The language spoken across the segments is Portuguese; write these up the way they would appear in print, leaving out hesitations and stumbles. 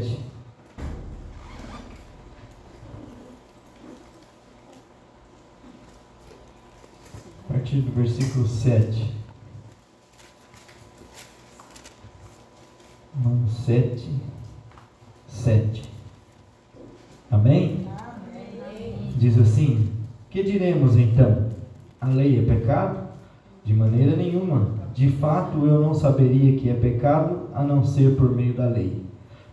7. A partir do versículo 7. Romanos 7, 7. Amém? Amém? Diz assim: que diremos então? A lei é pecado? De maneira nenhuma. De fato, eu não saberia que é pecado, a não ser por meio da lei.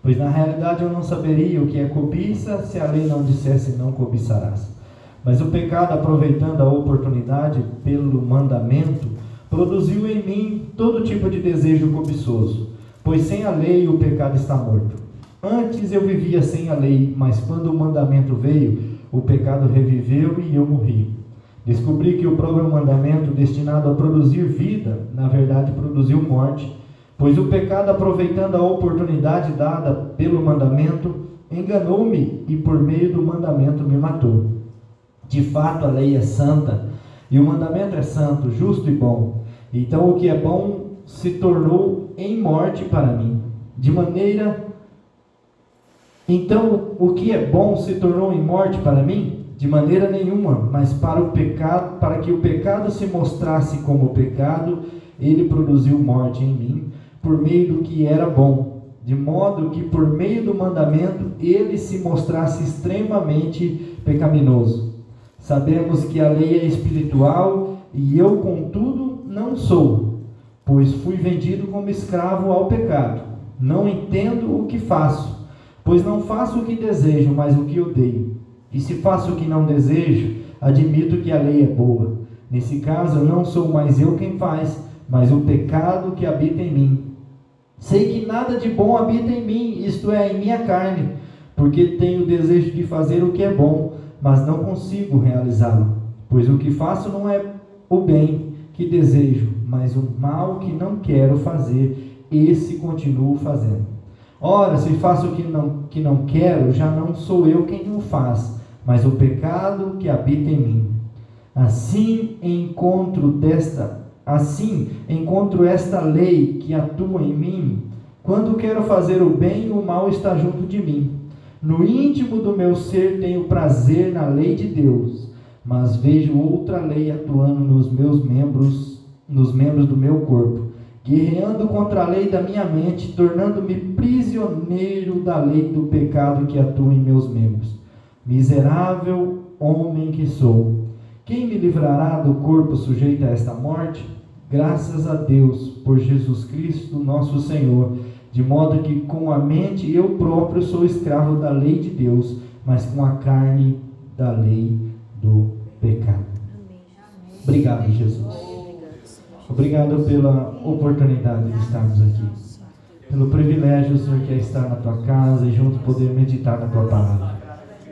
Pois na realidade eu não saberia o que é cobiça, se a lei não dissesse não cobiçarás. Mas o pecado, aproveitando a oportunidade pelo mandamento, produziu em mim todo tipo de desejo cobiçoso. Pois sem a lei o pecado está morto. Antes eu vivia sem a lei, mas quando o mandamento veio, o pecado reviveu e eu morri. Descobri que o próprio mandamento, destinado a produzir vida, na verdade produziu morte. Pois o pecado, aproveitando a oportunidade dada pelo mandamento, enganou-me e por meio do mandamento me matou. De fato, a lei é santa, e o mandamento é santo, justo e bom. Então o que é bom se tornou em morte para mim. Então o que é bom se tornou em morte para mim? De maneira nenhuma, mas para que o pecado se mostrasse como pecado, ele produziu morte em mim, por meio do que era bom, de modo que por meio do mandamento ele se mostrasse extremamente pecaminoso. Sabemos que a lei é espiritual, e eu, contudo, não sou, pois fui vendido como escravo ao pecado. Não entendo o que faço, pois não faço o que desejo, mas o que odeio. E se faço o que não desejo, admito que a lei é boa. Nesse caso, não sou mais eu quem faz, mas o pecado que habita em mim. Sei que nada de bom habita em mim, isto é, em minha carne, porque tenho o desejo de fazer o que é bom, mas não consigo realizá-lo. Pois o que faço não é o bem que desejo, mas o mal que não quero fazer, esse continuo fazendo. Ora, se faço o que não quero, já não sou eu quem o faz, mas o pecado que habita em mim. Assim encontro esta lei que atua em mim. Quando quero fazer o bem, o mal está junto de mim. No íntimo do meu ser tenho prazer na lei de Deus, mas vejo outra lei atuando nos membros do meu corpo, guerreando contra a lei da minha mente, tornando-me prisioneiro da lei do pecado que atua em meus membros. Miserável homem que sou! Quem me livrará do corpo sujeito a esta morte? Graças a Deus por Jesus Cristo, nosso Senhor, de modo que com a mente eu próprio sou escravo da lei de Deus, mas com a carne da lei do pecado. Obrigado, Jesus. Obrigado pela oportunidade de estarmos aqui, pelo privilégio, Senhor, que é estar na Tua casa e juntos poder meditar na Tua palavra.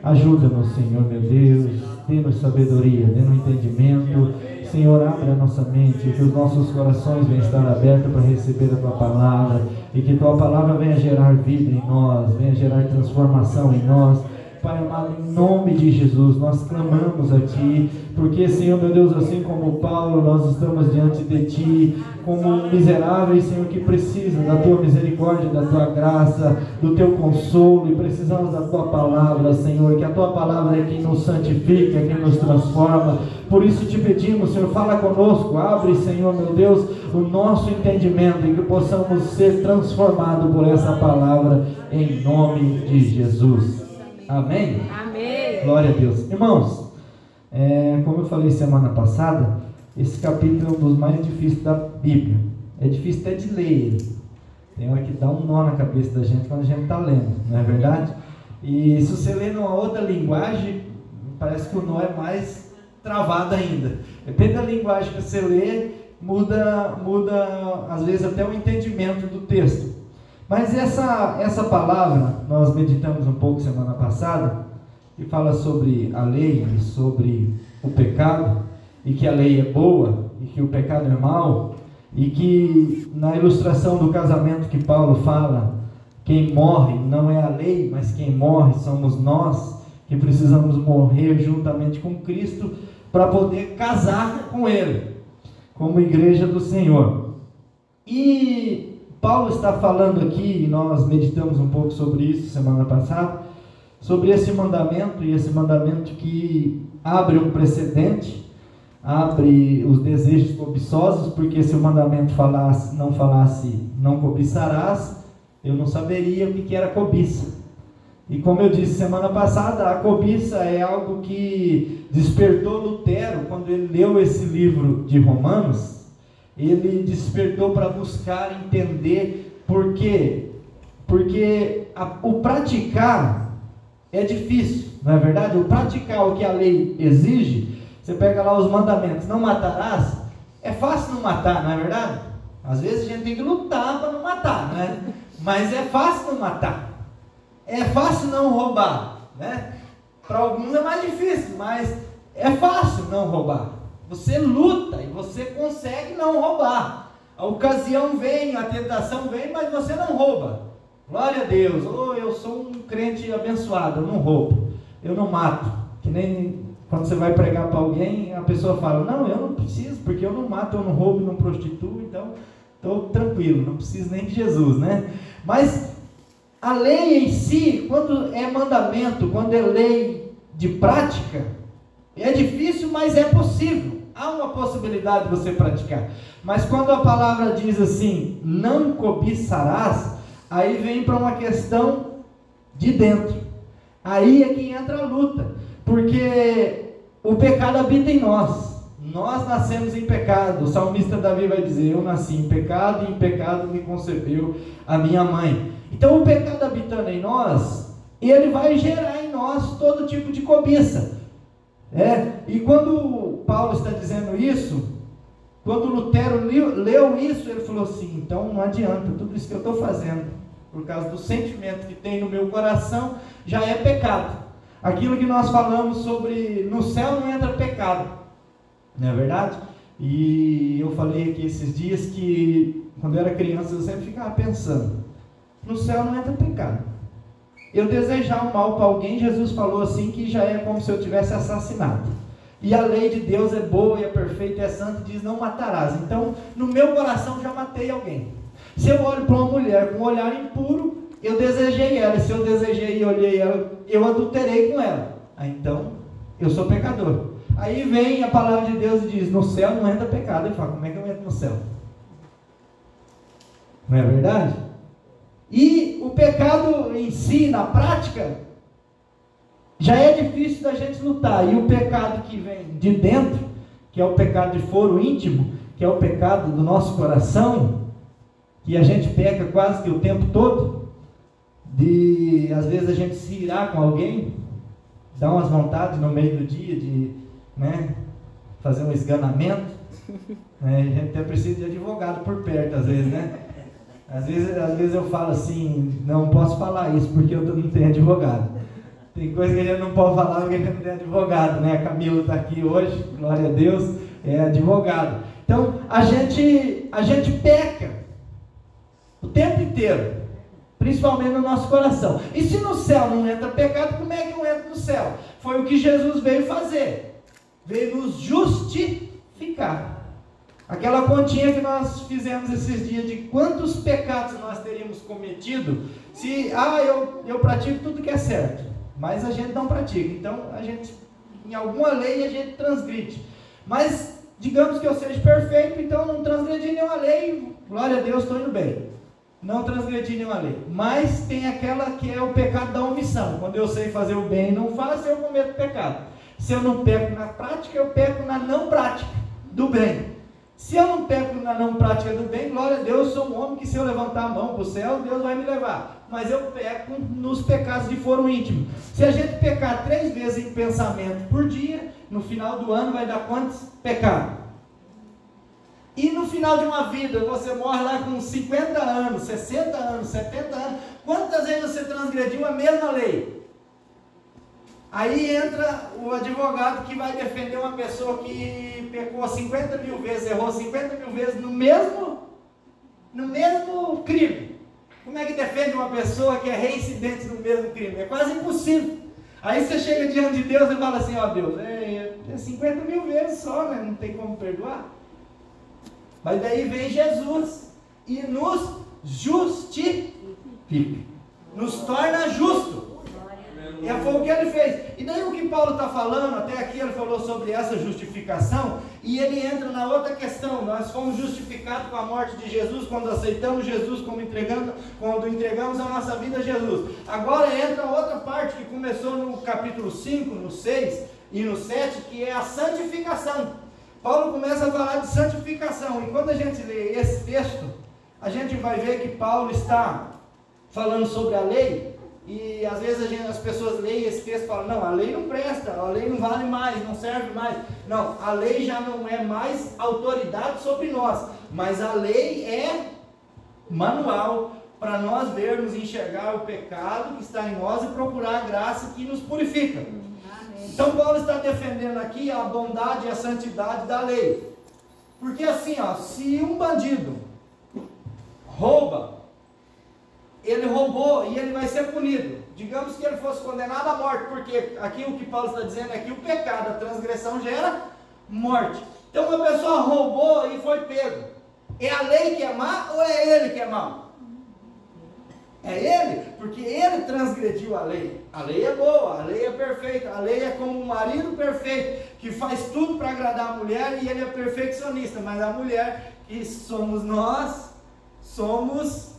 Ajuda-nos, Senhor, meu Deus, dê-nos sabedoria, dê-nos entendimento. Senhor, abre a nossa mente, que os nossos corações venham estar abertos para receber a Tua palavra, e que Tua palavra venha gerar vida em nós, venha gerar transformação em nós. Pai amado, em nome de Jesus, nós clamamos a Ti, porque, Senhor, meu Deus, assim como Paulo, nós estamos diante de Ti, como miseráveis, Senhor, que precisam da Tua misericórdia, da Tua graça, do Teu consolo, e precisamos da Tua palavra, Senhor, que a Tua palavra é quem nos santifica, quem nos transforma. Por isso te pedimos, Senhor, fala conosco, abre, Senhor, meu Deus, o nosso entendimento, e que possamos ser transformados por essa palavra, em nome de Jesus. Amém? Amém. Glória a Deus. Irmãos, como eu falei semana passada, esse capítulo é um dos mais difíceis da Bíblia. É difícil até de ler ele. Tem hora que dá um nó na cabeça da gente quando a gente está lendo, não é verdade? E se você ler numa outra linguagem, parece que o nó é mais travado ainda. Depende da linguagem que você lê, muda às vezes até o entendimento do texto. Mas essa palavra, nós meditamos um pouco semana passada, que fala sobre a lei e sobre o pecado, e que a lei é boa, e que o pecado é mau, e que na ilustração do casamento que Paulo fala, quem morre não é a lei, mas quem morre somos nós, que precisamos morrer juntamente com Cristo, para poder casar com Ele, como igreja do Senhor. E Paulo está falando aqui, e nós meditamos um pouco sobre isso semana passada, sobre esse mandamento, e esse mandamento que abre um precedente, abre os desejos cobiçosos, porque se o mandamento não falasse não cobiçarás, eu não saberia o que era cobiça. E como eu disse semana passada, a cobiça é algo que despertou Lutero, quando ele leu esse livro de Romanos, ele despertou para buscar entender por quê. Porque o praticar é difícil, não é verdade? O praticar o que a lei exige, você pega lá os mandamentos, não matarás, é fácil não matar, não é verdade? Às vezes a gente tem que lutar para não matar, né? Mas é fácil não matar. É fácil não roubar, né? Para alguns é mais difícil, mas é fácil não roubar. Você luta e você consegue não roubar. A ocasião vem, a tentação vem, mas você não rouba. Glória a Deus. Oh, eu sou um crente abençoado, eu não roubo, eu não mato. Que nem quando você vai pregar para alguém, a pessoa fala, não, eu não preciso, porque eu não mato, eu não roubo, não prostituo, então estou tranquilo, não preciso nem de Jesus, né? Mas a lei em si, quando é mandamento, quando é lei de prática, é difícil, mas é possível. Há uma possibilidade de você praticar. Mas quando a palavra diz assim, não cobiçarás, aí vem para uma questão de dentro. Aí é que entra a luta. Porque o pecado habita em nós. Nós nascemos em pecado. O salmista Davi vai dizer, eu nasci em pecado e em pecado me concebeu a minha mãe. Então o pecado habitando em nós, ele vai gerar em nós todo tipo de cobiça. E quando Paulo está dizendo isso, quando Lutero leu isso, ele falou assim, então não adianta, tudo isso que eu estou fazendo, por causa do sentimento que tem no meu coração, já é pecado. Aquilo que nós falamos sobre, no céu não entra pecado, não é verdade? E eu falei aqui esses dias que, quando eu era criança, eu sempre ficava pensando, no céu não entra pecado. Eu desejar o mal para alguém, Jesus falou assim, que já é como se eu tivesse assassinado. E a lei de Deus é boa, e é perfeita, e é santa, e diz, não matarás. Então, no meu coração já matei alguém. Se eu olho para uma mulher com um olhar impuro, eu desejei ela. E se eu desejei e olhei ela, eu adulterei com ela. Então, eu sou pecador. Aí vem a palavra de Deus e diz, no céu não entra pecado. Eu falo, como é que eu entro no céu? Não é verdade? E o pecado em si, na prática, já é difícil da gente lutar. E o pecado que vem de dentro, que é o pecado de foro íntimo, que é o pecado do nosso coração, que a gente peca quase que o tempo todo, às vezes a gente se irar com alguém, dá umas vontades no meio do dia de fazer um esganamento, a gente até precisa de advogado por perto às vezes, né? Às vezes eu falo assim, não posso falar isso porque eu não tenho advogado. Tem coisa que a gente não pode falar porque a gente não tem advogado, né? A Camila está aqui hoje, glória a Deus, é advogado. Então, a gente peca o tempo inteiro, principalmente no nosso coração. E se no céu não entra pecado, como é que eu entro no céu? Foi o que Jesus veio fazer, veio nos justificar. Aquela continha que nós fizemos esses dias de quantos pecados nós teríamos cometido se, eu pratico tudo que é certo, mas a gente não pratica. Então, em alguma lei a gente transgride. Mas, digamos que eu seja perfeito, então não transgredi nenhuma lei, glória a Deus, estou indo bem. Não transgredi nenhuma lei. Mas tem aquela que é o pecado da omissão. Quando eu sei fazer o bem e não faço, eu cometo pecado. Se eu não peco na prática, eu peco na não prática do bem. Se eu não peco na não prática do bem, glória a Deus, eu sou um homem que se eu levantar a mão para o céu, Deus vai me levar. Mas eu peco nos pecados de foro íntimo. Se a gente pecar 3 vezes em pensamento por dia, no final do ano vai dar quantos pecados? E no final de uma vida, você morre lá com 50 anos, 60 anos, 70 anos, quantas vezes você transgrediu a mesma lei? Aí entra o advogado que vai defender uma pessoa que pecou 50 mil vezes, errou 50 mil vezes no mesmo crime. Como é que defende uma pessoa que é reincidente no mesmo crime? É quase impossível. Aí você chega diante de Deus e fala assim, Deus, é 50 mil vezes só, né? Não tem como perdoar. Mas daí vem Jesus e nos justifica, nos torna justo. E foi o que ele fez. E daí o que Paulo está falando, até aqui ele falou sobre essa justificação, e ele entra na outra questão. Nós fomos justificados com a morte de Jesus, quando aceitamos Jesus, quando entregamos a nossa vida a Jesus. Agora entra outra parte que começou no capítulo 5, no 6 e no 7, que é a santificação. Paulo começa a falar de santificação, e quando a gente lê esse texto, a gente vai ver que Paulo está falando sobre a lei. E às vezes as pessoas leem esse texto e falam, não, a lei não presta, a lei não vale mais, não serve mais. Não, a lei já não é mais autoridade sobre nós, mas a lei é manual para nós vermos e enxergar o pecado que está em nós e procurar a graça que nos purifica. Então Paulo está defendendo aqui a bondade e a santidade da lei. Porque assim, se um bandido rouba, ele roubou e ele vai ser punido. Digamos que ele fosse condenado à morte, porque aqui o que Paulo está dizendo é que o pecado, a transgressão gera morte. Então uma pessoa roubou e foi pego. É a lei que é má ou é ele que é mau? É ele, porque ele transgrediu a lei. A lei é boa, a lei é perfeita, a lei é como um marido perfeito, que faz tudo para agradar a mulher e ele é perfeccionista. Mas a mulher, que somos nós, somos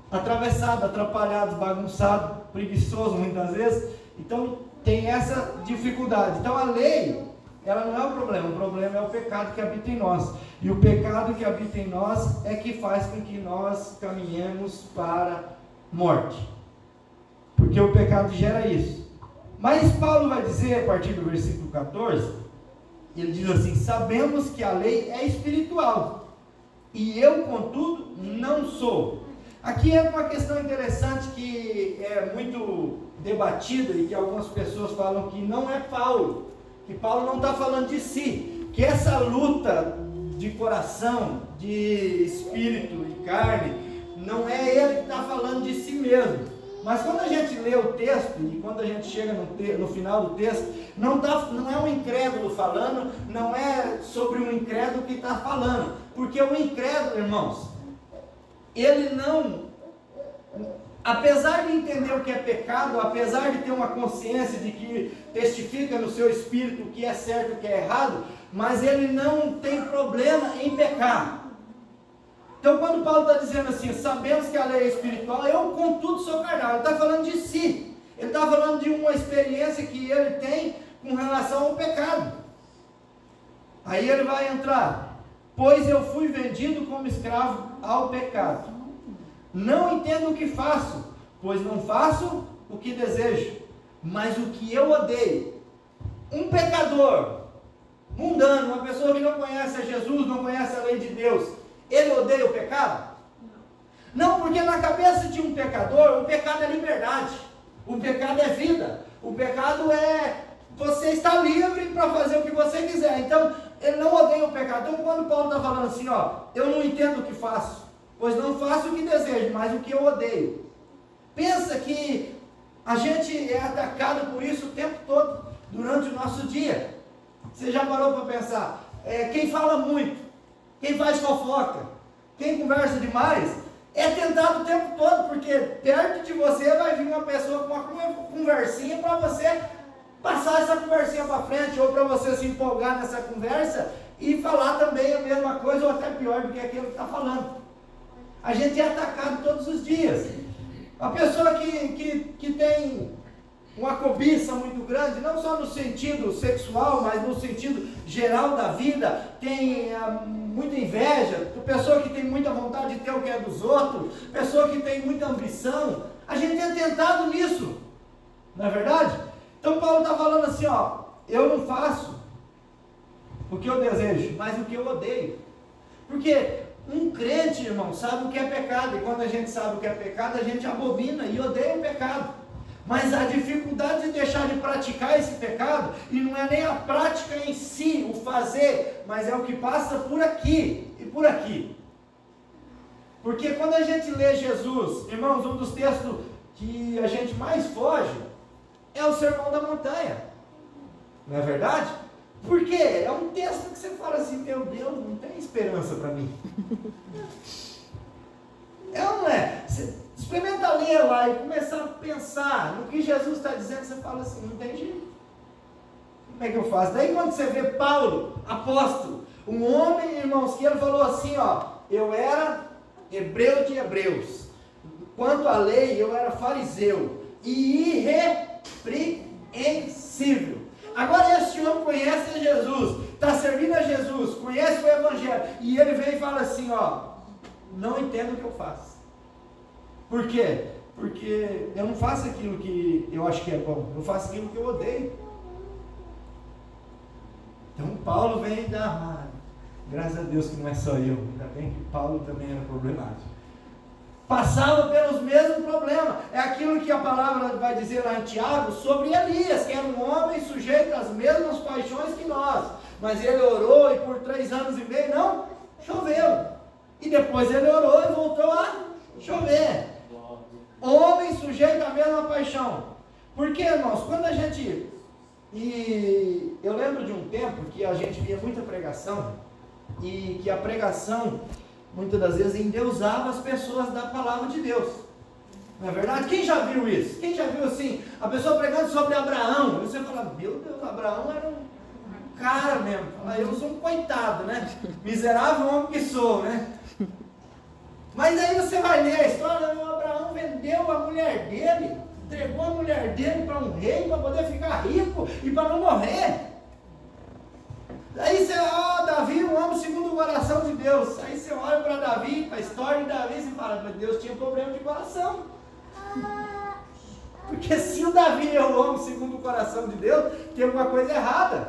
atravessados, atrapalhados, bagunçados, preguiçosos muitas vezes. Então tem essa dificuldade. Então a lei, ela não é o problema é o pecado que habita em nós. E o pecado que habita em nós é que faz com que nós caminhemos para morte. Porque o pecado gera isso. Mas Paulo vai dizer, a partir do versículo 14, ele diz assim: sabemos que a lei é espiritual, e eu, contudo, não sou. Aqui é uma questão interessante que é muito debatida e que algumas pessoas falam que não é Paulo, que Paulo não está falando de si, que essa luta de coração, de espírito e carne, não é ele que está falando de si mesmo. Mas quando a gente lê o texto, e quando a gente chega no final do texto, não é um incrédulo falando, não é sobre um incrédulo que está falando, porque o incrédulo, irmãos, ele não, apesar de entender o que é pecado, apesar de ter uma consciência de que testifica no seu espírito o que é certo e o que é errado, mas ele não tem problema em pecar. Então quando Paulo está dizendo assim, sabemos que a lei é espiritual, eu contudo sou carnal, ele está falando de si, ele está falando de uma experiência que ele tem com relação ao pecado. Aí ele vai entrar: pois eu fui vendido como escravo ao pecado. Não entendo o que faço, pois não faço o que desejo, mas o que eu odeio. Um pecador mundano, uma pessoa que não conhece a Jesus, não conhece a lei de Deus, ele odeia o pecado? Não, porque na cabeça de um pecador, o pecado é liberdade, o pecado é vida, o pecado é você estar livre para fazer o que você quiser. Então ele não odeia o pecado. Então quando Paulo está falando assim, eu não entendo o que faço, pois não faço o que desejo, mas o que eu odeio. Pensa que a gente é atacado por isso o tempo todo, durante o nosso dia. Você já parou para pensar? Quem fala muito, quem faz fofoca, quem conversa demais, é tentado o tempo todo, porque perto de você vai vir uma pessoa com uma conversinha para você passar essa conversinha para frente, ou para você se empolgar nessa conversa e falar também a mesma coisa, ou até pior do que aquilo que está falando. A gente é atacado todos os dias. A pessoa que tem uma cobiça muito grande, não só no sentido sexual, mas no sentido geral da vida, tem muita inveja, pessoa que tem muita vontade de ter o que é dos outros, pessoa que tem muita ambição, a gente é tentado nisso, não é verdade? Então Paulo está falando assim, eu não faço o que eu desejo, mas o que eu odeio. Porque um crente, irmão, sabe o que é pecado, e quando a gente sabe o que é pecado, a gente abomina e odeia o pecado. Mas a dificuldade de deixar de praticar esse pecado, e não é nem a prática em si, o fazer, mas é o que passa por aqui e por aqui. Porque quando a gente lê Jesus, irmãos, um dos textos que a gente mais foge é o Sermão da Montanha. Não é verdade? Porque é um texto que você fala assim, meu Deus, não tem esperança para mim. É ou não é? Você experimenta ler lá e começar a pensar no que Jesus está dizendo, você fala assim, não tem jeito. Como é que eu faço? Daí quando você vê Paulo, apóstolo, um homem, irmãos, que ele falou assim, ó, eu era hebreu de hebreus, quanto à lei eu era fariseu, e irrepreensível. Agora esse homem conhece Jesus, está servindo a Jesus, conhece o Evangelho, e ele vem e fala assim, ó, não entendo o que eu faço. Por quê? Porque eu não faço aquilo que eu acho que é bom, eu faço aquilo que eu odeio. Então Paulo vem e dá, graças a Deus que não é só eu, ainda bem que Paulo também era problemático. Passava pelos mesmos problemas. É aquilo que a palavra vai dizer lá em Tiago sobre Elias, que era um homem sujeito às mesmas paixões que nós. Mas ele orou e por 3 anos e meio não choveu. E depois ele orou e voltou a chover. Homem sujeito à mesma paixão. Porque, irmãos, quando a gente... E eu lembro de um tempo que a gente via muita pregação, e que a pregação, muitas das vezes, endeusava as pessoas da palavra de Deus. Não é verdade? Quem já viu isso? Quem já viu assim, a pessoa pregando sobre Abraão, e você fala, meu Deus, Abraão era um cara mesmo. Fala, eu sou um coitado, né? Miserável homem que sou, né? Mas aí você vai ler a história, o Abraão vendeu a mulher dele, entregou a mulher dele para um rei, para poder ficar rico e para não morrer. Aí você, Davi, um homem segundo o coração de Deus. Aí você olha para Davi, para a história de Davi, e você fala, mas Deus tinha problema de coração. Porque se o Davi é o homem segundo o coração de Deus, tem alguma coisa errada.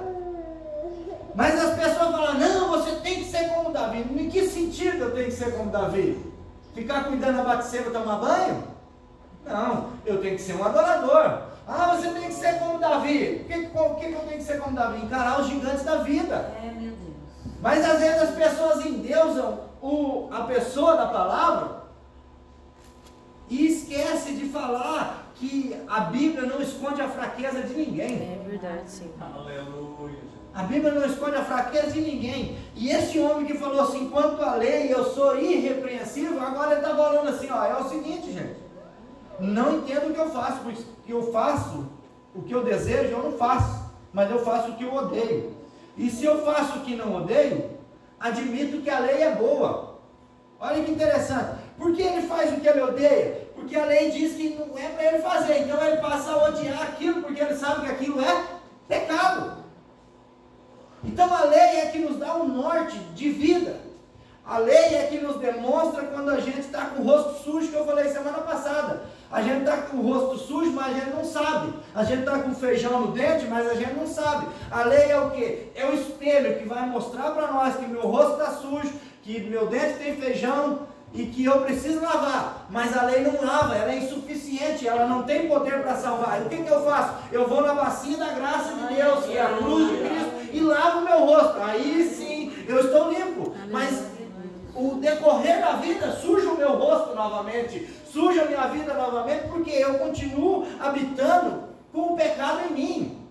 Mas as pessoas falam, não, você tem que ser como Davi. Em que sentido eu tenho que ser como Davi? Ficar cuidando da Batseba, tomar banho? Não, eu tenho que ser um adorador. Você tem que ser como Davi. O que eu tenho que ser como Davi? Encarar os gigantes da vida. Meu Deus. Mas às vezes as pessoas endeusam a pessoa da palavra e esquece de falar que a Bíblia não esconde a fraqueza de ninguém. É verdade, sim. Aleluia. A Bíblia não esconde a fraqueza de ninguém. E esse homem que falou assim, quanto à lei eu sou irrepreensível, agora ele está falando assim, é o seguinte, gente, não entendo o que eu faço, porque eu faço o que eu desejo, eu não faço, mas eu faço o que eu odeio. E se eu faço o que não odeio, admito que a lei é boa. Olha que interessante. Por que ele faz o que ele odeia? Porque a lei diz que não é para ele fazer, então ele passa a odiar aquilo, porque ele sabe que aquilo é pecado. Então a lei é que nos dá um norte de vida. A lei é que nos demonstra quando a gente está com o rosto sujo, que eu falei semana passada. A gente está com o rosto sujo, mas a gente não sabe. A gente está com feijão no dente, mas a gente não sabe. A lei é o quê? É o espelho que vai mostrar para nós que meu rosto está sujo, que meu dente tem feijão e que eu preciso lavar. Mas a lei não lava, ela é insuficiente, ela não tem poder para salvar. E o que eu faço? Eu vou na bacia da graça de Deus, que é a cruz de Cristo, e lavo meu rosto. Aí sim, eu estou limpo. Mas o decorrer da vida suja o meu rosto novamente, suja a minha vida novamente, porque eu continuo habitando com o pecado em mim.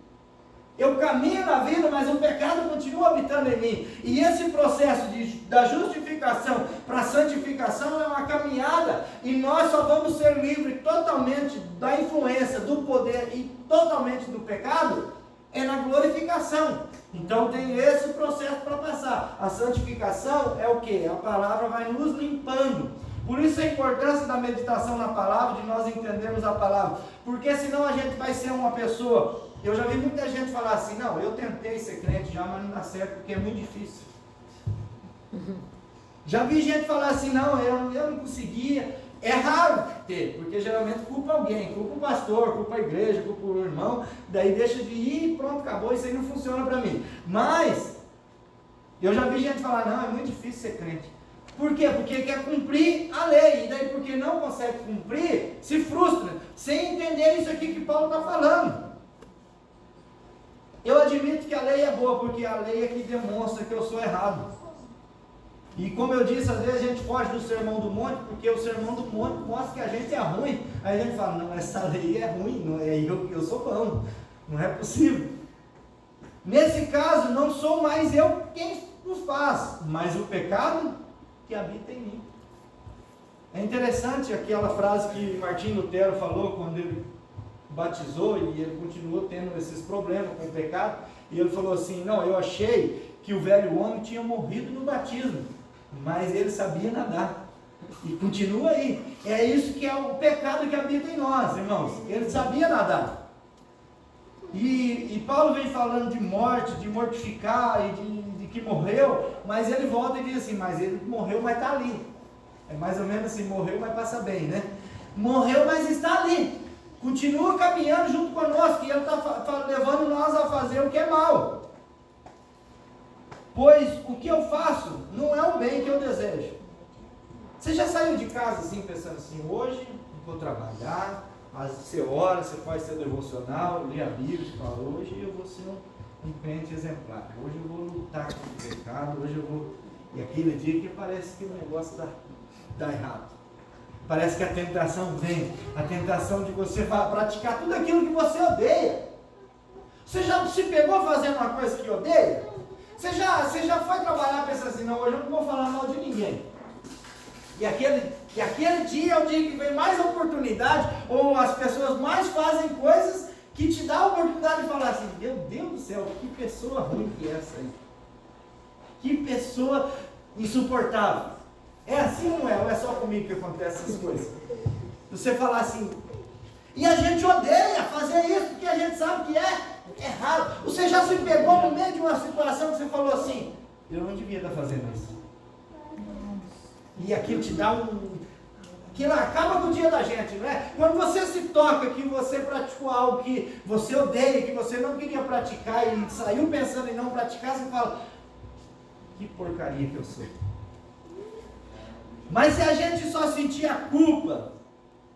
Eu caminho na vida, mas o pecado continua habitando em mim. E esse processo da justificação para a santificação é uma caminhada, e nós só vamos ser livres totalmente da influência, do poder e totalmente do pecado, é na glorificação. Então tem esse processo para passar. A santificação é o que? A palavra vai nos limpando. Por isso a importância da meditação na palavra, de nós entendermos a palavra. Porque senão a gente vai ser uma pessoa... Eu já vi muita gente falar assim, não, eu tentei ser crente já, mas não dá certo porque é muito difícil. Já vi gente falar assim, não, eu não conseguia. É raro ter, porque geralmente culpa alguém, culpa o pastor, culpa a igreja, culpa o irmão, daí deixa de ir e pronto, acabou, isso aí não funciona para mim. Mas, eu já vi gente falar, não, é muito difícil ser crente. Por quê? Porque quer cumprir a lei, e daí porque não consegue cumprir, se frustra, sem entender isso aqui que Paulo está falando. Eu admito que a lei é boa, porque a lei é que demonstra que eu sou errado. E como eu disse, às vezes a gente foge do sermão do monte, porque o sermão do monte mostra que a gente é ruim. Aí a gente fala, não, essa lei é ruim, não é, eu sou bom, não é possível. Nesse caso, não sou mais eu quem o faz, mas o pecado que habita em mim. É interessante aquela frase que Martinho Lutero falou quando ele batizou, e ele continuou tendo esses problemas com o pecado, e ele falou assim: não, eu achei que o velho homem tinha morrido no batismo, mas ele sabia nadar. E continua aí. É isso que é o pecado que habita em nós, irmãos. Ele sabia nadar. E Paulo vem falando de morte, de mortificar e de que morreu, mas ele volta e diz assim: mas ele morreu, mas está ali. É mais ou menos assim: morreu, mas passa bem, né? Morreu, mas está ali. Continua caminhando junto conosco, e ele está levando nós a fazer o que é mal. Pois o que eu faço não é o bem que eu desejo. Você já saiu de casa assim, pensando assim: hoje vou trabalhar, você ora, você faz seu devocional, lê a Bíblia, você fala: hoje eu vou ser um crente exemplar, hoje eu vou lutar contra o pecado, hoje eu vou... E aquele dia que parece que o negócio dá errado. Parece que a tentação vem, a tentação de você praticar tudo aquilo que você odeia. Você já se pegou fazendo uma coisa que odeia? Você já foi trabalhar pensando assim: não, hoje eu não vou falar mal de ninguém. E aquele dia é o dia que vem mais oportunidade, ou as pessoas mais fazem coisas que te dá a oportunidade de falar assim: meu Deus do céu, que pessoa ruim que é essa aí. Que pessoa insuportável. É assim ou não é? Ou é só comigo que acontecem essas coisas? Você falar assim, e a gente odeia fazer isso, porque a gente sabe que é errado. Você já se pegou no meio de uma situação que você falou assim: eu não devia estar fazendo isso. E aquilo te dá aquilo acaba com o dia da gente, não é? Quando você se toca que você praticou algo que você odeia, que você não queria praticar e saiu pensando em não praticar, você fala: que porcaria que eu sou. Mas se a gente só sentir a culpa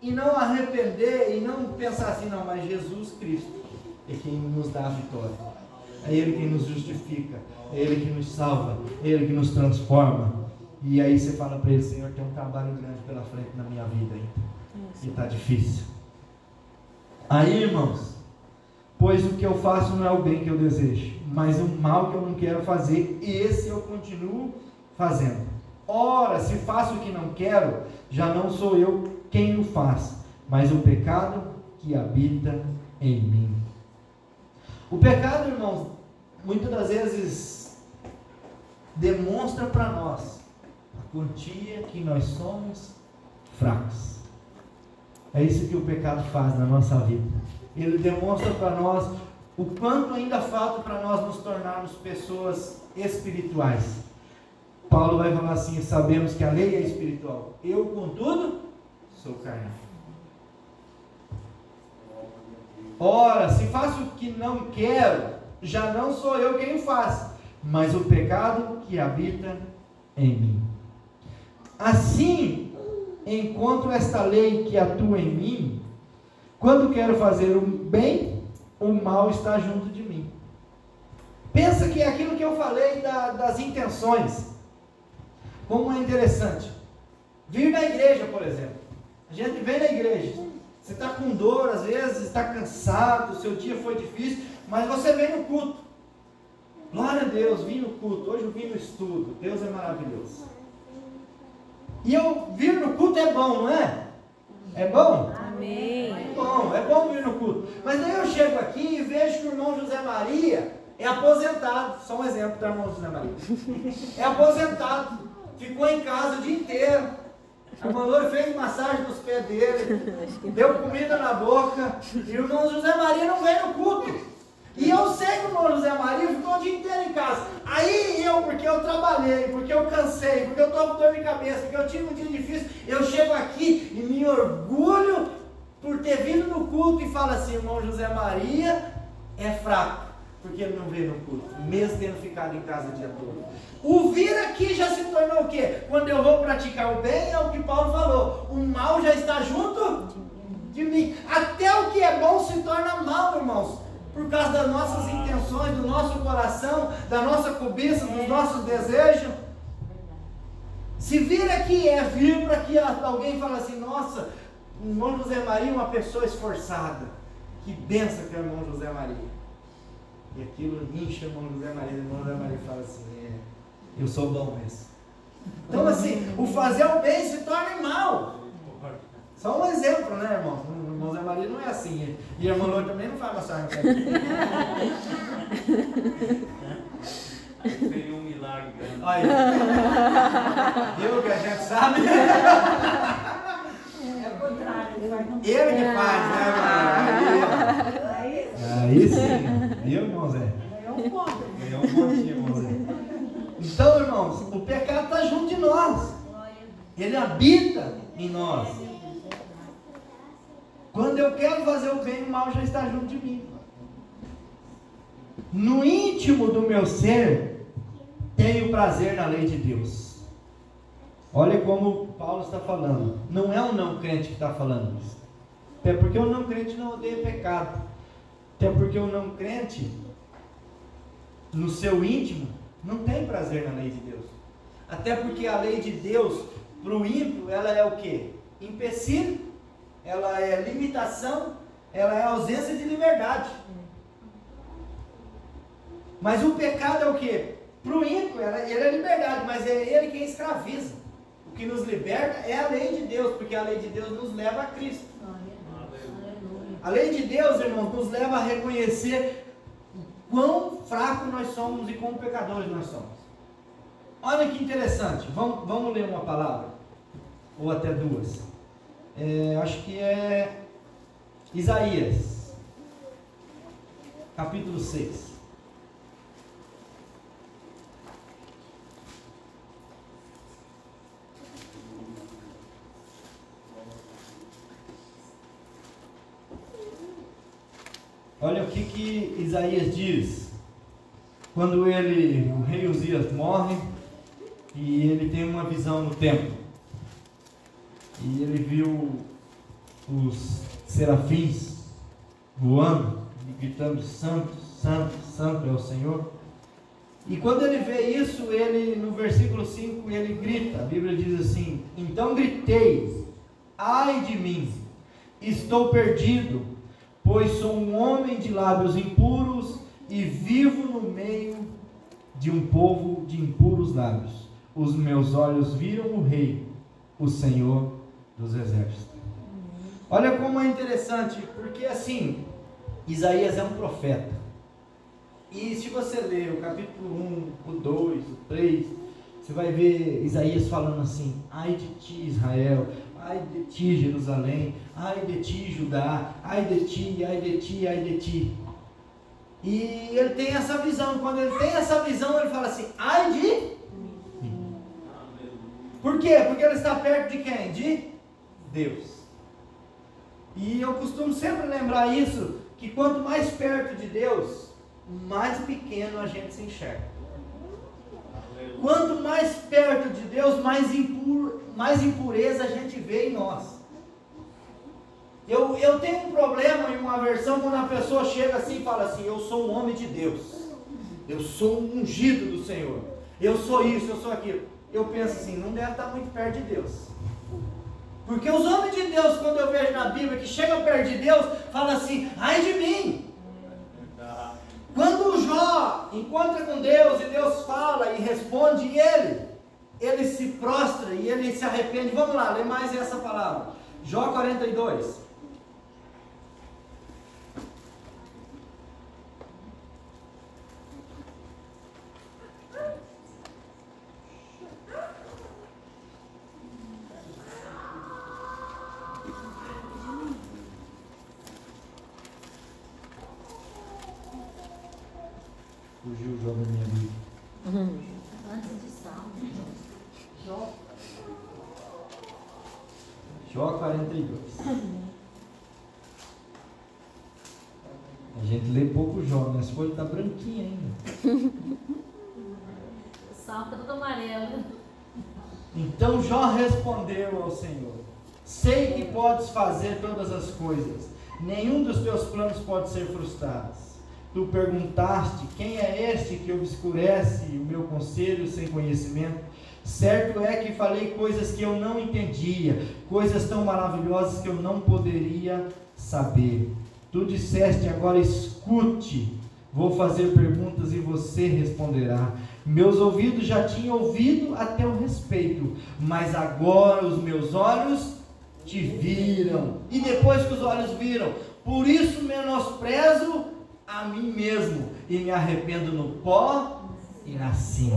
e não arrepender e não pensar assim: não, mas Jesus Cristo é quem nos dá a vitória, é Ele quem nos justifica, é Ele que nos salva, é Ele que nos transforma. E aí você fala para Ele: Senhor, tem um trabalho grande pela frente na minha vida ainda, e está difícil. Aí, irmãos, pois o que eu faço não é o bem que eu desejo, mas o mal que eu não quero fazer, esse eu continuo fazendo. Ora, se faço o que não quero, já não sou eu quem o faz, mas o pecado que habita em mim. O pecado, irmãos, muitas das vezes demonstra para nós a quantia que nós somos fracos. É isso que o pecado faz na nossa vida. Ele demonstra para nós o quanto ainda falta para nós nos tornarmos pessoas espirituais. Paulo vai falar assim: sabemos que a lei é espiritual, eu, contudo, sou carnal. Ora, se faço o que não quero, já não sou eu quem o faz, mas o pecado que habita em mim. Assim, enquanto esta lei que atua em mim, quando quero fazer o bem, o mal está junto de mim. Pensa que é aquilo que eu falei das intenções. Como é interessante vir na igreja, por exemplo. A gente vem na igreja, você está com dor às vezes, está cansado, o seu dia foi difícil, mas você vem no culto. Glória a Deus, vim no culto, hoje eu vim no estudo, Deus é maravilhoso. E eu vir no culto é bom, não é? É bom? Amém. É bom vir no culto. Mas daí eu chego aqui e vejo que o irmão José Maria é aposentado. Só um exemplo do irmão José Maria. É aposentado. Ficou em casa o dia inteiro. A irmã Loura fez massagem nos pés dele, deu comida na boca, e o irmão José Maria não veio no culto. E eu sei que o irmão José Maria ficou o dia inteiro em casa. Aí porque eu trabalhei, porque eu cansei, porque eu estou com dor de cabeça, porque eu tive um dia difícil, eu chego aqui e me orgulho por ter vindo no culto e falo assim: o irmão José Maria é fraco, porque ele não veio no culto, mesmo tendo ficado em casa o dia todo. O vir aqui já se tornou o quê? Quando eu vou praticar o bem, é o que Paulo falou: o mal já está junto de mim. Até o que é bom se torna mal, irmãos, por causa das nossas intenções, do nosso coração, da nossa cobiça, dos nossos desejos. Se vir aqui é vir para que alguém fale assim: nossa, o irmão José Maria é uma pessoa esforçada, que benção que é o irmão José Maria. E aquilo incha o irmão José Maria fala assim: eu sou bom mesmo. Então assim, o fazer o bem se torna mal. Só um exemplo, né, irmão? O irmão Zé Maria não é assim. E a irmã Lô também não faz massagem. Tem um milagre grande. Olha aí. Viu que a gente sabe? É o contrário. Ele que faz, né, mano? Aí sim. Viu, irmão Zé? É um ponto. Ganhou um pontinho, irmão Zé. Então, irmãos, o pecado está junto de nós. Ele habita em nós. Quando eu quero fazer o bem, o mal já está junto de mim. No íntimo do meu ser, tenho prazer na lei de Deus. Olha como Paulo está falando. Não é um não crente que está falando isso. Até porque o não crente não odeia pecado. Até porque o não crente, no seu íntimo, não tem prazer na lei de Deus. Até porque a lei de Deus, para o ímpio, ela é o quê? Empecilho, ela é limitação, ela é ausência de liberdade. Mas o pecado é o quê? Para o ímpio, ele é liberdade, mas é ele quem escraviza. O que nos liberta é a lei de Deus, porque a lei de Deus nos leva a Cristo. A lei de Deus, irmãos, nos leva a reconhecer quão fracos nós somos e quão pecadores nós somos. Olha que interessante, vamos ler uma palavra, ou até duas. Acho que é Isaías, capítulo 6. Olha o que Isaías diz, quando o rei Uzias morre, e ele tem uma visão no templo, e ele viu os serafins voando, e gritando, santo, santo, santo é o Senhor, e quando ele vê isso, ele, no versículo 5, ele grita, a Bíblia diz assim, então gritei, ai de mim, estou perdido, pois sou um homem de lábios impuros e vivo no meio de um povo de impuros lábios. Os meus olhos viram o Rei, o Senhor dos Exércitos. Olha como é interessante, porque assim, Isaías é um profeta. E se você ler o capítulo 1, o 2, o 3, você vai ver Isaías falando assim, ai de ti Israel, ai de ti Jerusalém, ai de ti Judá, ai de ti, ai de ti, ai de ti. E ele tem essa visão, quando ele tem essa visão, ele fala assim, ai de mim. Por quê? Porque ele está perto de quem? De Deus. E eu costumo sempre lembrar isso, que quanto mais perto de Deus, mais pequeno a gente se enxerga. Quanto mais perto de Deus, mais impureza a gente vê em nós. Eu tenho um problema em uma versão quando a pessoa chega assim e fala assim, eu sou um homem de Deus, eu sou um ungido do Senhor, eu sou isso, eu sou aquilo. Eu penso assim, não deve estar muito perto de Deus. Porque os homens de Deus, quando eu vejo na Bíblia que chegam perto de Deus, falam assim, ai de mim. Quando o Jó encontra com Deus e Deus fala e responde ele se prostra e ele se arrepende. Vamos lá, lê mais essa palavra. Jó 42. Fugiu o Jó da minha vida. Antes de Salmo. Jó 42. A gente lê pouco Jó, né? Essa folha está branquinha ainda. O salmo está todo amarelo. Então Jó respondeu ao Senhor, sei que podes fazer todas as coisas, nenhum dos teus planos pode ser frustrado. Tu perguntaste, quem é este que obscurece o meu conselho sem conhecimento? Certo é que falei coisas que eu não entendia, coisas tão maravilhosas que eu não poderia saber. Tu disseste, agora escute, Vou fazer perguntas e você responderá. Meus ouvidos já tinham ouvido a teu respeito, mas agora os meus olhos te viram. E depois que os olhos viram, por isso menosprezo a mim mesmo e me arrependo no pó e na cinza.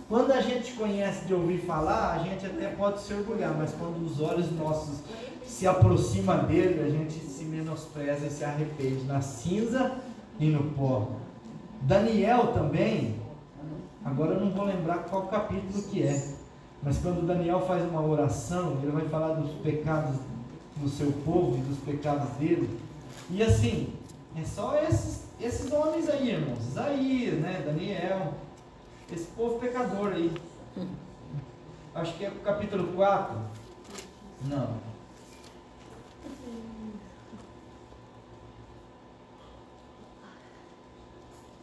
Quando a gente conhece de ouvir falar, a gente até pode se orgulhar, mas quando os olhos nossos se aproximam dele, a gente se menospreza e se arrepende na cinza e no pó. Daniel também, agora eu não vou lembrar qual capítulo que é, mas quando Daniel faz uma oração, ele vai falar dos pecados do seu povo e dos pecados dele, e assim, é só esses homens aí, irmãos, Isaías, né, Daniel, esse povo pecador aí. Acho que é o capítulo 4. Não.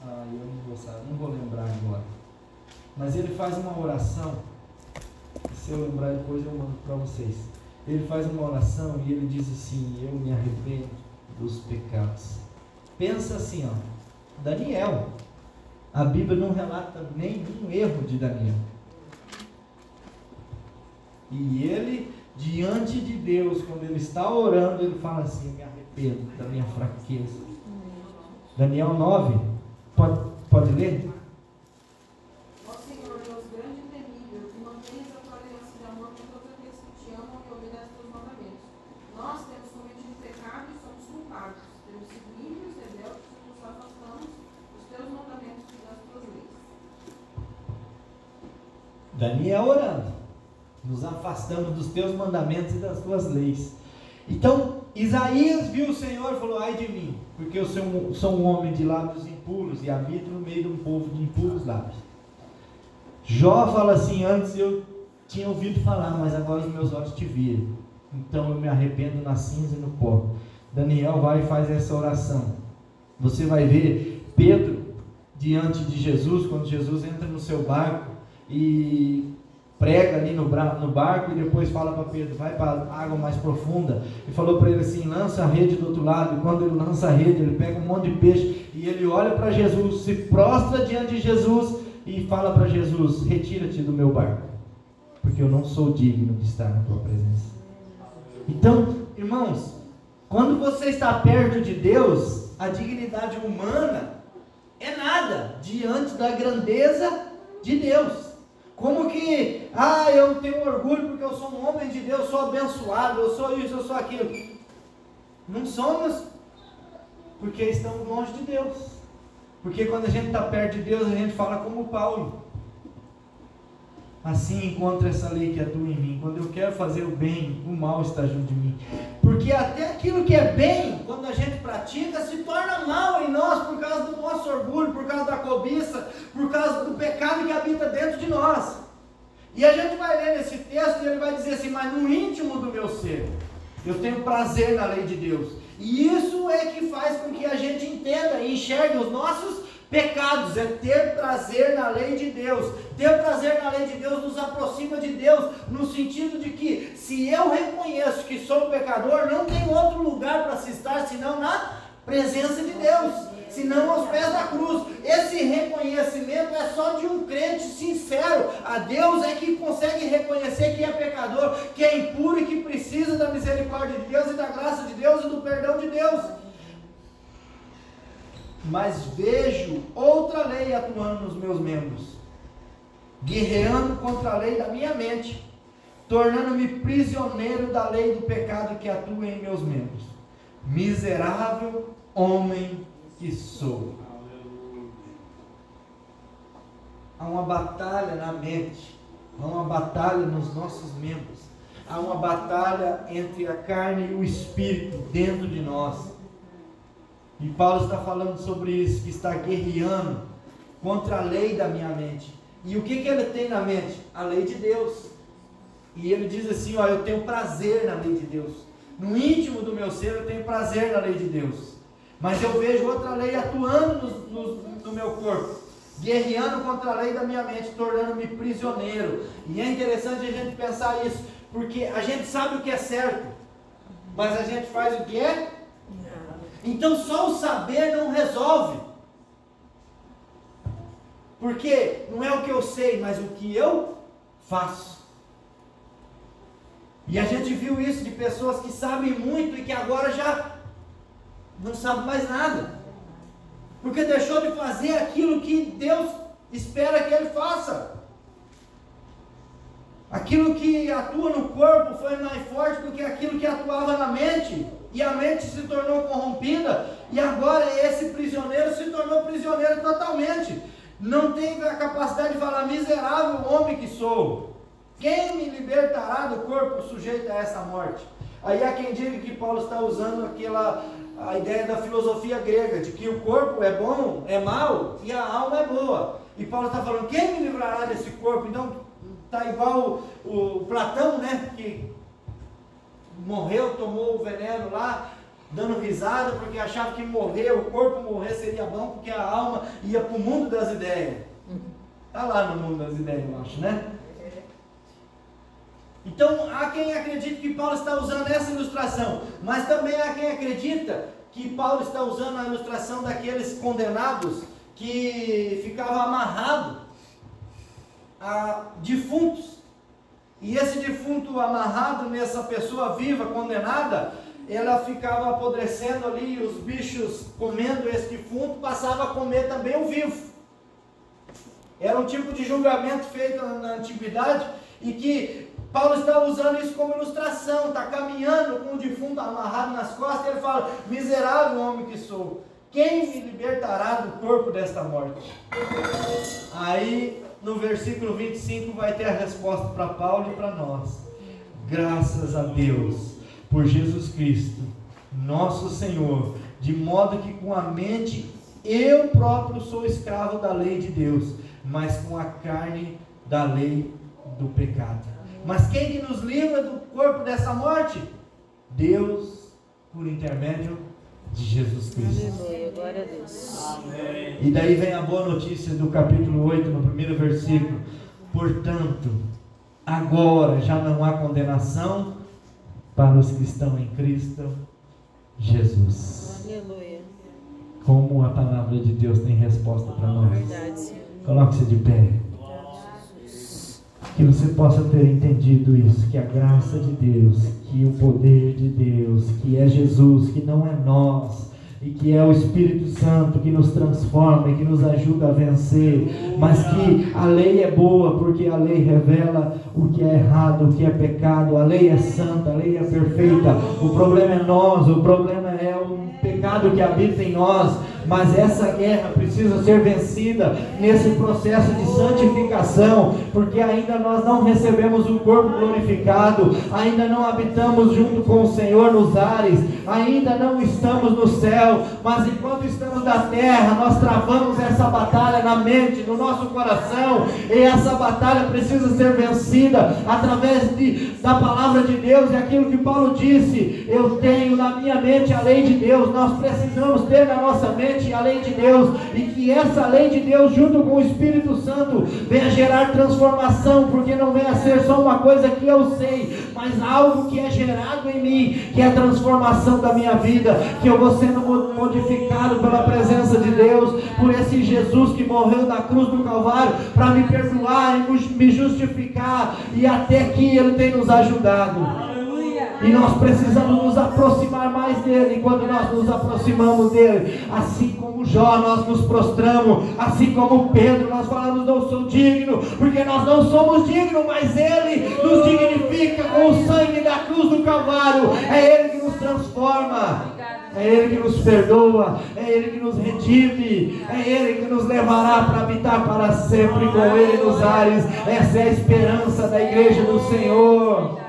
Eu não vou lembrar agora. Mas ele faz uma oração. Se eu lembrar depois eu mando para vocês. Ele faz uma oração e ele diz assim: eu me arrependo dos pecados. Pensa assim, ó, Daniel. A Bíblia não relata nenhum erro de Daniel. E ele, diante de Deus, quando ele está orando, ele fala assim: eu me arrependo da minha fraqueza. Daniel 9, pode ler? Ó Senhor, Deus grande e temível, que mantens a tua aliança de amor com todos aqueles que te amam e obedecem teus mandamentos. Nós temos cometido pecado e somos culpados. Temos sido ímpios, rebeldes e nos afastamos dos teus mandamentos e das tuas leis. Daniel orando: nos afastamos dos teus mandamentos e das tuas leis. Então, Isaías viu o Senhor e falou: ai de mim, porque eu sou um homem de lábios impuros e habito no meio de um povo de impuros lábios. Jó fala assim: antes eu tinha ouvido falar, mas agora os meus olhos te viram, então eu me arrependo na cinza e no pó. Daniel vai e faz essa oração. Você vai ver Pedro diante de Jesus, quando Jesus entra no seu barco e prega ali no barco, e depois fala para Pedro: vai para a água mais profunda, e falou para ele assim: lança a rede do outro lado. E quando ele lança a rede, ele pega um monte de peixe, e ele olha para Jesus, se prostra diante de Jesus e fala para Jesus: retira-te do meu barco, porque eu não sou digno de estar na tua presença. Então, irmãos, quando você está perto de Deus, a dignidade humana é nada diante da grandeza de Deus. Como que, eu tenho orgulho porque eu sou um homem de Deus, sou abençoado, eu sou isso, eu sou aquilo. Não somos, porque estamos longe de Deus. Porque quando a gente está perto de Deus, a gente fala como Paulo: assim encontra essa lei que atua em mim. Quando eu quero fazer o bem, o mal está junto de mim. Porque até aquilo que é bem, quando a gente pratica, se torna mal em nós por causa do nosso orgulho, por causa da cobiça, por causa do pecado que habita dentro de nós. E a gente vai ler esse texto e ele vai dizer assim: mas no íntimo do meu ser, eu tenho prazer na lei de Deus. E isso é que faz com que a gente entenda e enxergue os nossos pecados, é ter prazer na lei de Deus. Ter prazer na lei de Deus nos aproxima de Deus, no sentido de que, se eu reconheço que sou um pecador, não tem outro lugar para se estar senão na presença de Deus, senão aos pés da cruz. Esse reconhecimento é só de um crente sincero a Deus, é que consegue reconhecer que é pecador, que é impuro e que precisa da misericórdia de Deus e da graça de Deus e do perdão de Deus. Mas vejo outra lei atuando nos meus membros, guerreando contra a lei da minha mente, tornando-me prisioneiro da lei do pecado que atua em meus membros. Miserável homem que sou. Há uma batalha na mente, há uma batalha nos nossos membros, há uma batalha entre a carne e o espírito dentro de nós. E Paulo está falando sobre isso, que está guerreando contra a lei da minha mente. E o que ele tem na mente? A lei de Deus. E ele diz assim: eu tenho prazer na lei de Deus. No íntimo do meu ser eu tenho prazer na lei de Deus. Mas eu vejo outra lei atuando no meu corpo, guerreando contra a lei da minha mente, tornando-me prisioneiro. E é interessante a gente pensar isso, porque a gente sabe o que é certo, mas a gente faz o que é? Então só o saber não resolve. Porque não é o que eu sei, mas o que eu faço. E a gente viu isso de pessoas que sabem muito e que agora já não sabem mais nada. Porque deixou de fazer aquilo que Deus espera que ele faça. Aquilo que atua no corpo foi mais forte do que aquilo que atuava na mente. E a mente se tornou corrompida. E agora esse prisioneiro se tornou prisioneiro totalmente. Não tem a capacidade de falar: miserável homem que sou, quem me libertará do corpo sujeito a essa morte? Aí há quem diga que Paulo está usando a ideia da filosofia grega, de que o corpo é bom, é mau, e a alma é boa. E Paulo está falando: quem me livrará desse corpo? Então está igual o Platão, né, que morreu, tomou o veneno lá, dando risada, porque achava que morrer, o corpo morrer seria bom, porque a alma ia para o mundo das ideias. Está lá no mundo das ideias, eu acho, né? Então há quem acredite que Paulo está usando essa ilustração, mas também há quem acredita que Paulo está usando a ilustração daqueles condenados que ficavam amarrados a defuntos. E esse defunto amarrado nessa pessoa viva, condenada, ela ficava apodrecendo ali, e os bichos comendo esse defunto passavam a comer também o vivo. Era um tipo de julgamento feito na antiguidade, e que Paulo está usando isso como ilustração. Está caminhando com o defunto amarrado nas costas, e ele fala: miserável homem que sou, quem me libertará do corpo desta morte? Aí no versículo 25 vai ter a resposta para Paulo e para nós. Graças a Deus por Jesus Cristo, nosso Senhor, de modo que com a mente eu próprio sou escravo da lei de Deus, mas com a carne da lei do pecado. Mas quem que nos livra do corpo dessa morte? Deus, por intermédio de Jesus Cristo. Aleluia, glória a Deus. Amém. E daí vem a boa notícia do capítulo 8, no primeiro versículo. Portanto, agora já não há condenação para os que estão em Cristo Jesus. Aleluia. Como a palavra de Deus tem resposta para nós. Verdade, Senhor. Coloque-se de pé. Que você possa ter entendido isso, que a graça de Deus, que o poder de Deus, que é Jesus, que não é nós, e que é o Espírito Santo que nos transforma e que nos ajuda a vencer, mas que a lei é boa, porque a lei revela o que é errado, o que é pecado. A lei é santa, a lei é perfeita. O problema é nós, o problema é o pecado que habita em nós. Mas essa guerra precisa ser vencida nesse processo de santificação, porque ainda nós não recebemos o corpo glorificado, ainda não habitamos junto com o Senhor nos ares, ainda não estamos no céu, mas enquanto estamos na terra, nós travamos essa batalha na mente, no nosso coração, e essa batalha precisa ser vencida através da palavra de Deus. E aquilo que Paulo disse: eu tenho na minha mente a lei de Deus. Nós precisamos ter na nossa mente a lei de Deus, e que essa lei de Deus, junto com o Espírito Santo, venha gerar transformação, porque não venha ser só uma coisa que eu sei, mas algo que é gerado em mim, que é a transformação da minha vida, que eu vou sendo modificado pela presença de Deus, por esse Jesus que morreu na cruz do Calvário, para me perdoar e me justificar, e até aqui Ele tem nos ajudado. E nós precisamos nos aproximar mais dele. E quando nós nos aproximamos dele, assim como Jó, nós nos prostramos, assim como Pedro, nós falamos: não sou digno, porque nós não somos dignos, mas ele nos dignifica com o sangue da cruz do Calvário. É ele que nos transforma, é ele que nos perdoa, é ele que nos redime, é ele que nos levará para habitar para sempre com ele nos ares. Essa é a esperança da igreja do Senhor.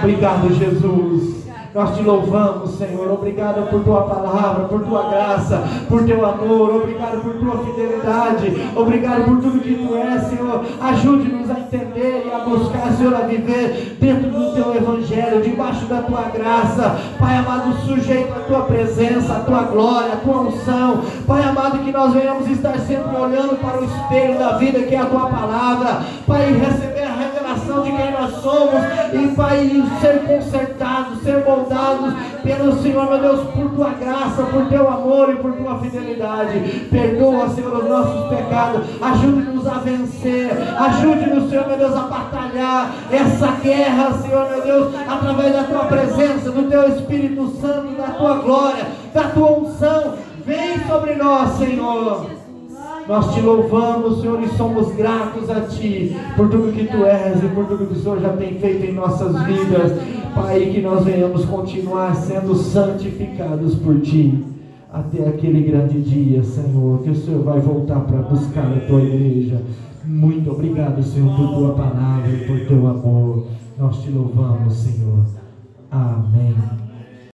Obrigado, Jesus. Nós te louvamos, Senhor. Obrigado por tua palavra, por tua graça, por teu amor. Obrigado por tua fidelidade. Obrigado por tudo que tu és, Senhor. Ajude-nos a entender e a buscar, Senhor, a viver dentro do teu evangelho, debaixo da tua graça. Pai amado, sujeito à tua presença, à tua glória, à tua unção. Pai amado, que nós venhamos estar sempre olhando para o espelho da vida, que é a tua palavra. Pai, receber a revelação de quem nós somos, e Pai, ser consertados, ser moldados pelo Senhor, meu Deus, por tua graça, por teu amor e por tua fidelidade. Perdoa, Senhor, os nossos pecados, ajude-nos a vencer, ajude-nos, Senhor, meu Deus, a batalhar essa guerra, Senhor, meu Deus, através da tua presença, do teu Espírito Santo, da tua glória, da tua unção. Vem sobre nós, Senhor. Nós te louvamos, Senhor, e somos gratos a Ti por tudo que Tu és e por tudo que o Senhor já tem feito em nossas vidas. Pai, que nós venhamos continuar sendo santificados por Ti até aquele grande dia, Senhor, que o Senhor vai voltar para buscar a Tua igreja. Muito obrigado, Senhor, por Tua palavra e por Teu amor. Nós te louvamos, Senhor. Amém.